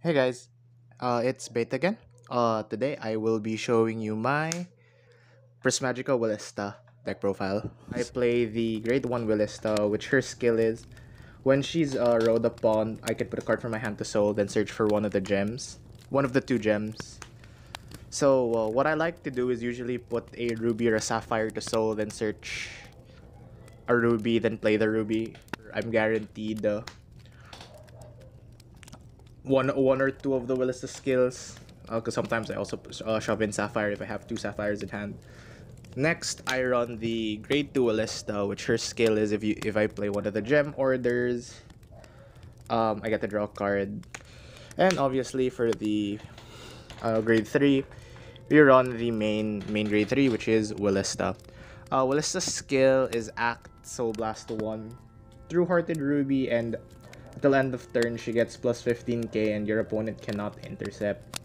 Hey guys, it's Bait again. Today I will be showing you my Prismagica Wilista deck profile. I play the Grade 1 Wilista, which her skill is, when she's rode upon, I can put a card from my hand to soul, then search for one of the gems. One of the two gems. So what I like to do is usually put a ruby or a sapphire to soul, then search a ruby, then play the ruby. I'm guaranteed one or two of the Wilista skills, because sometimes I also shove in sapphire if I have two sapphires in hand. Next, I run the grade 2 Wilista, which her skill is if I play one of the gem orders, I get to draw a card. And obviously for the grade 3, we run the main grade 3, which is Wilista. Wilista's skill is Act Soul Blast 1 through Hearted Ruby, and until end of turn, she gets plus 15k and your opponent cannot intercept.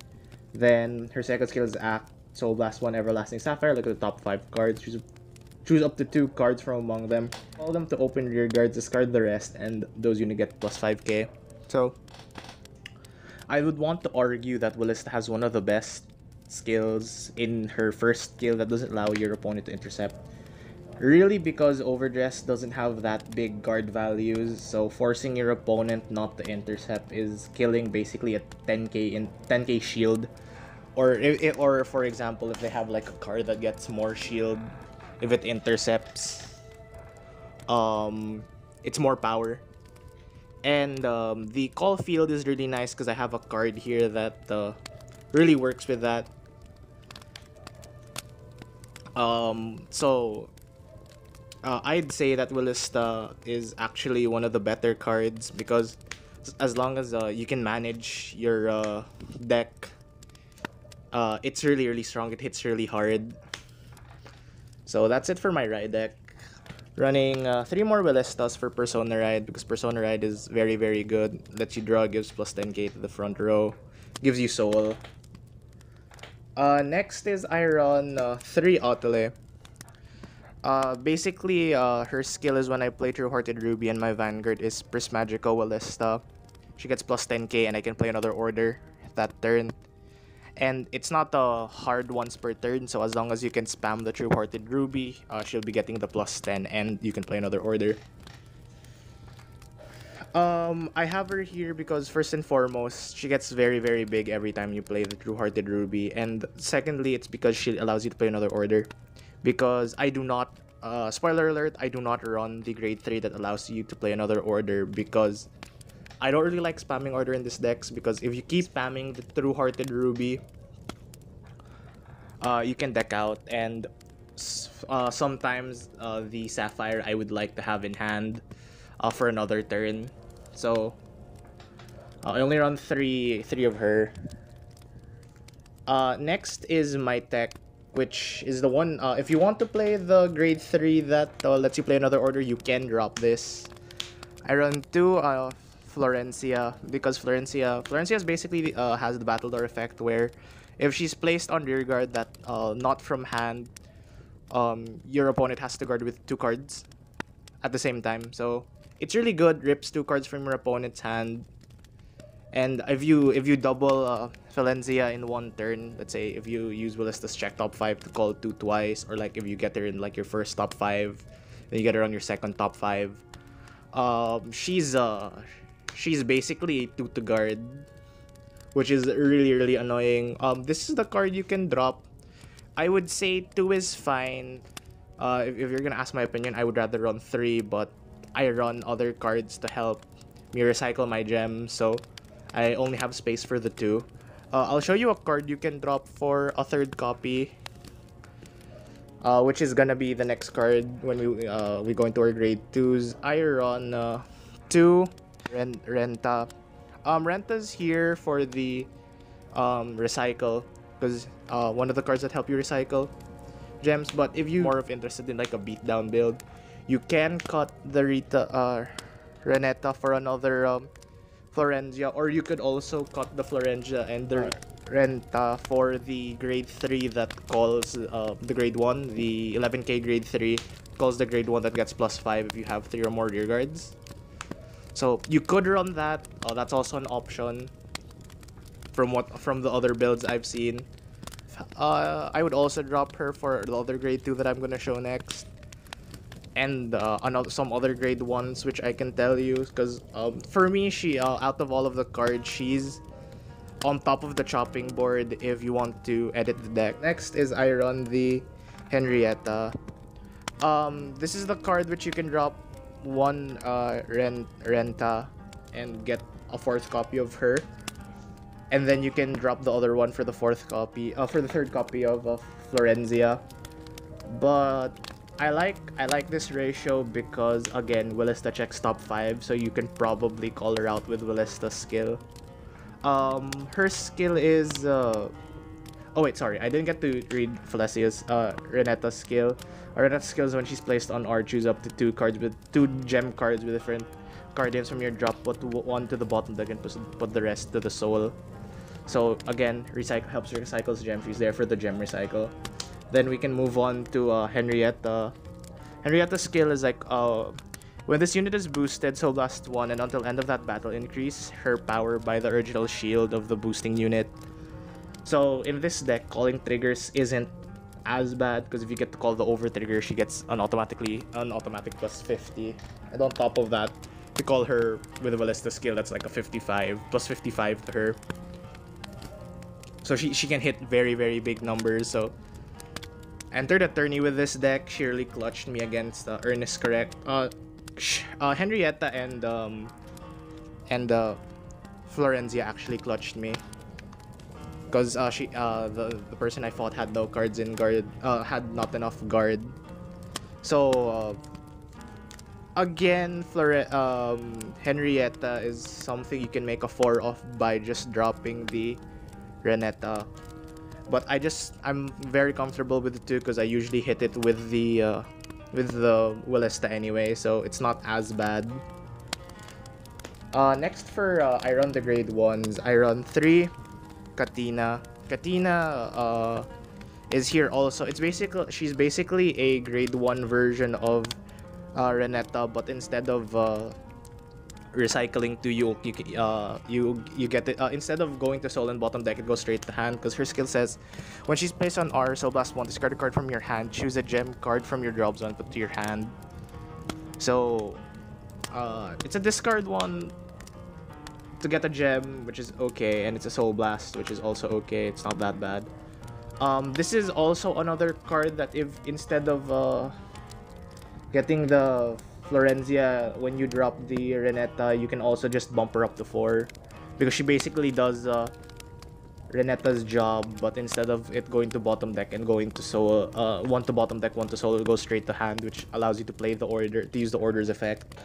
Then her second skill is Act Soul Blast 1 Everlasting Sapphire. Look at the top 5 cards. Choose up to 2 cards from among them. Call them to open rear guards, discard the rest, and those units get plus 5k. So, I would want to argue that Wilista has one of the best skills in her first skill that doesn't allow your opponent to intercept. Really, because Overdress doesn't have that big guard values, so forcing your opponent not to intercept is killing basically a 10k shield. Or for example, if they have like a card that gets more shield, if it intercepts, it's more power. And the call field is really nice because I have a card here that really works with that. I'd say that Wilista is actually one of the better cards because as long as you can manage your deck, it's really strong. It hits really hard. So that's it for my ride deck. Running 3 more Wilistas for Persona Ride because Persona Ride is very good. Lets you draw, gives plus 10k to the front row, gives you soul. Next is I run 3 Otole. Basically, her skill is when I play True Hearted Ruby and my Vanguard is Prismagica Wilista. She gets plus 10k and I can play another order that turn. And it's not hard once per turn, so as long as you can spam the True Hearted Ruby, she'll be getting the plus 10 and you can play another order. I have her here because first and foremost, she gets very big every time you play the True Hearted Ruby. And secondly, it's because she allows you to play another order. Because I do not, spoiler alert, I do not run the grade 3 that allows you to play another order because I don't really like spamming order in this decks because if you keep spamming the True Hearted Ruby, you can deck out, and sometimes the Sapphire I would like to have in hand for another turn. So I only run three of her. Next is my tech, which is the one, if you want to play the grade 3 that lets you play another order, you can drop this. I run 2 Florencia because Florencia is basically has the Battle Door effect where if she's placed on rear guard that not from hand, your opponent has to guard with 2 cards at the same time. So it's really good, rips 2 cards from your opponent's hand. And if you double Valencia in one turn, let's say if you use Wilista's check top 5 to call 2 twice, or like if you get her in like your first top 5, then you get her on your second top 5. She's basically 2 to guard, which is really annoying. This is the card you can drop. I would say 2 is fine. If you're gonna ask my opinion, I would rather run 3, but I run other cards to help me recycle my gems, so I only have space for the 2. I'll show you a card you can drop for a 3rd copy, which is gonna be the next card when we go into our grade 2s. I run 2 Renta. Renta's here for the recycle because one of the cards that help you recycle gems. But if you're more interested in like a beatdown build, you can cut the Renetta for another Florencia, or you could also cut the Florencia and the Renta for the grade 3 that calls the grade 1, the 11k grade 3 calls the grade 1 that gets plus 5 if you have 3 or more rear guards. So you could run that, that's also an option. from the other builds I've seen. I would also drop her for the other grade 2 that I'm gonna show next, and some other grade 1s which I can tell you, because for me, she out of all of the cards, she's on top of the chopping board if you want to edit the deck. Next is I run the Henrietta. This is the card which you can drop one Renta and get a 4th copy of her, and then you can drop the other one for the 4th copy, for the 3rd copy of Florenzia. But I like this ratio because, again, Wilista checks top 5, so you can probably call her out with Wilista's skill. Her skill is oh wait, sorry, I didn't get to read Felicia's Renetta's skill. Renetta's skill is when she's placed on R, choose up to 2 gem cards with different card names from your drop, put one to the bottom deck and put the rest to the soul. So again, helps recycle gem. She's there for the gem recycle. Then we can move on to Henrietta. Henrietta's skill is like when this unit is boosted, Soul Blast 1, and until end of that battle, increase her power by the original shield of the boosting unit. So in this deck, calling triggers isn't as bad, because if you get to call the over trigger, she gets an automatic plus 50. And on top of that, to call her with a Wilista skill, that's like a 55, plus 55 to her. So she can hit very, very big numbers. So entered a tourney with this deck, she really clutched me against Ernest Correct. Henrietta and Florenzia actually clutched me, because the person I fought had no cards in guard, had not enough guard. So again, Henrietta is something you can make a 4 of by just dropping the Renetta. But I'm very comfortable with the 2 because I usually hit it with the Wilista anyway, so it's not as bad. Next for I run the grade 1s, I run 3 Katina. Katina is here also. She's basically a grade 1 version of Renetta, but instead of recycling to you get it, instead of going to soul and bottom deck, it goes straight to hand, because her skill says when she's placed on R, Soul Blast 1, discard a card from your hand, choose a gem card from your drop zone, put to your hand. So it's a discard one to get a gem, which is okay, and it's a Soul Blast, which is also okay. It's not that bad. This is also another card that if instead of getting the Florenzia, when you drop the Renetta, you can also just bump her up to 4, because she basically does Renetta's job, but instead of it going to bottom deck and going to soul, 1 to bottom deck, 1 to soul, it goes straight to hand, which allows you to play the order, to use the order's effect.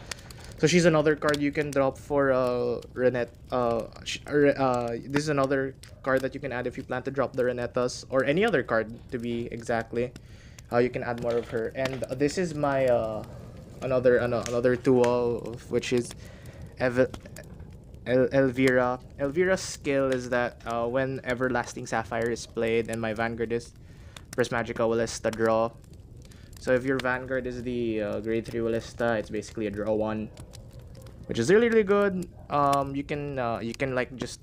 So she's another card you can drop for Renetta. This is another card that you can add if you plan to drop the Renettas, or any other card to be exactly. You can add more of her. And this is my another tool, which is Elvira. Elvira's skill is that when Everlasting Sapphire is played and my Vanguard is Prismagica Wilista, draw. So if your Vanguard is the grade 3 Wilista, it's basically a draw 1, which is really, really good. You can like just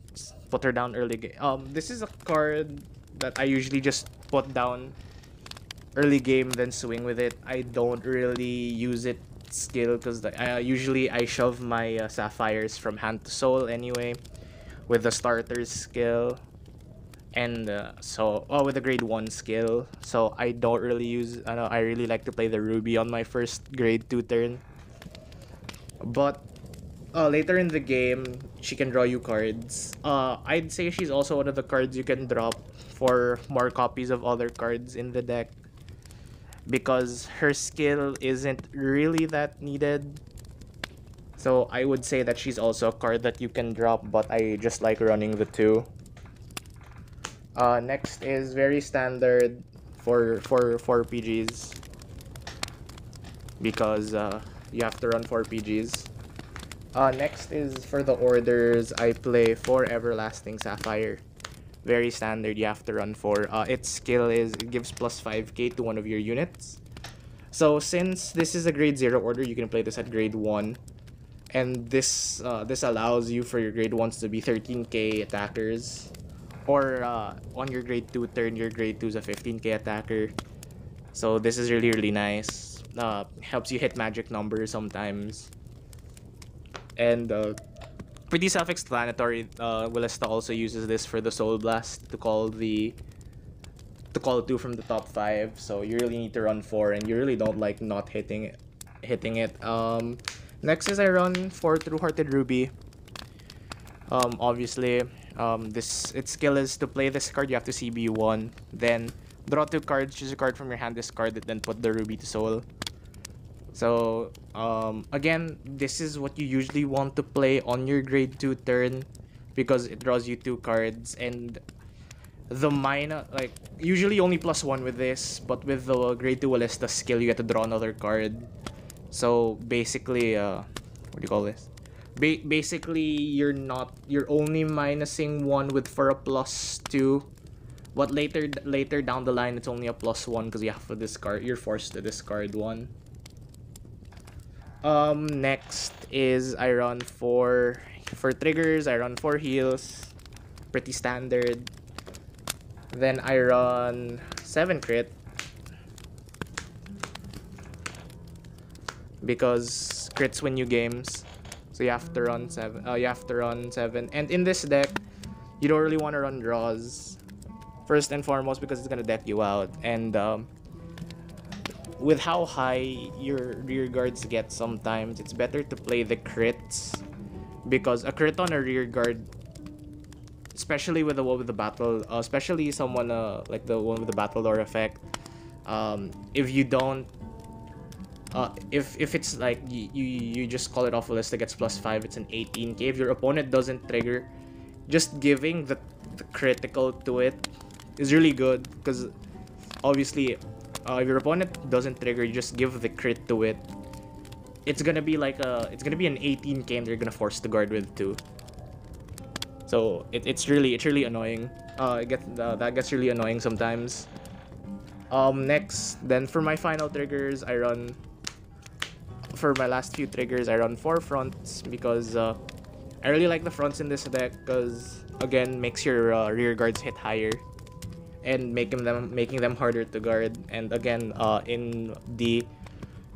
put her down early game. This is a card that I usually just put down early game, then swing with it. I don't really use it skill, because usually I shove my sapphires from hand to soul anyway with the starter's skill, and with the grade 1 skill. So I don't really use, I really like to play the ruby on my first grade 2 turn. But later in the game, she can draw you cards. I'd say she's also one of the cards you can drop for more copies of other cards in the deck, because her skill isn't really that needed. So I would say that she's also a card that you can drop, but I just like running the 2. Next is very standard for 4 PGs, because you have to run 4 PGs. Next is for the orders, I play 4 Everlasting Sapphire. Very standard, you have to run 4. Its skill is, it gives plus 5k to one of your units. So since this is a grade 0 order, you can play this at grade 1. and this allows you for your grade 1s to be 13k attackers, or on your grade 2 turn, your grade 2 is a 15k attacker. So this is really nice. Helps you hit magic numbers sometimes, and pretty self-explanatory. Wilista also uses this for the Soul Blast to call 2 from the top 5. So you really need to run 4, and you really don't like not hitting it. Next is I run 4 through Hearted Ruby. Obviously, its skill is to play this card. You have to CB 1, then draw 2 cards, choose a card from your hand, discard it, then put the Ruby to Soul. So again, this is what you usually want to play on your grade 2 turn, because it draws you 2 cards, and the minor, like, usually only +1 with this, but with the grade 2 Wilista skill, you get to draw another card. So basically, what do you call this? Basically, you're only minusing 1 for a +2, but later down the line, it's only a +1 because you have to discard. You're forced to discard 1. Next is I run for triggers. I run 4 heals, pretty standard. Then I run 7 crit, because crits win you games. So you have to run 7. And in this deck, you don't really want to run draws, first and foremost, because it's gonna deck you out. And with how high your rear guards get, sometimes it's better to play the crits, because a crit on a rear guard, especially with the one with the battle, especially someone like the one with the battle lore effect, if you don't, if it's like you just call it off a list that gets +5, it's an 18k. If your opponent doesn't trigger, just giving the critical to it is really good, because obviously, if your opponent doesn't trigger, you just give the crit to it. It's gonna be like it's gonna be an 18k, and they're gonna force the guard with 2. So it's really annoying. That gets really annoying sometimes. Next, then for my final triggers, for my last few triggers, I run 4 fronts, because I really like the fronts in this deck, because again, makes your rear guards hit higher and making them harder to guard. And again, in D,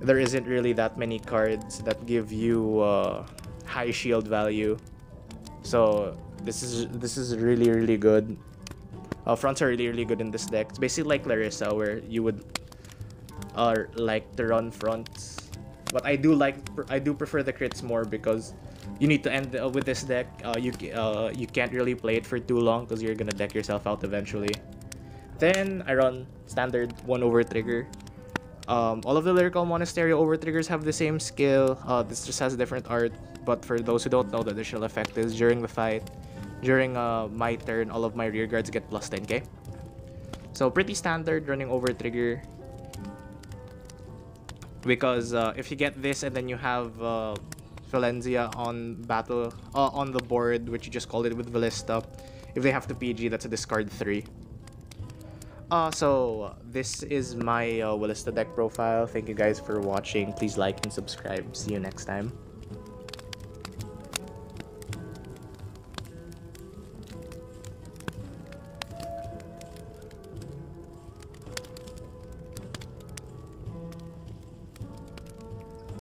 there isn't really that many cards that give you high shield value. So this is really good. Fronts are really good in this deck. It's basically like Larissa, where you would like to run fronts. But I do prefer the crits more, because you need to end with this deck. You can't really play it for too long, because you're gonna deck yourself out eventually. Then I run standard 1 over trigger. All of the Lyrical Monastery over triggers have the same skill. This just has different art. But for those who don't know, the additional effect is during the fight, during my turn, all of my rear guards get +10k. So pretty standard running over trigger. Because if you get this and then you have Valencia on the board, which you just called it with Wilista, if they have to PG, that's a discard 3. So this is my Wilista deck profile. Thank you guys for watching. Please like and subscribe. See you next time.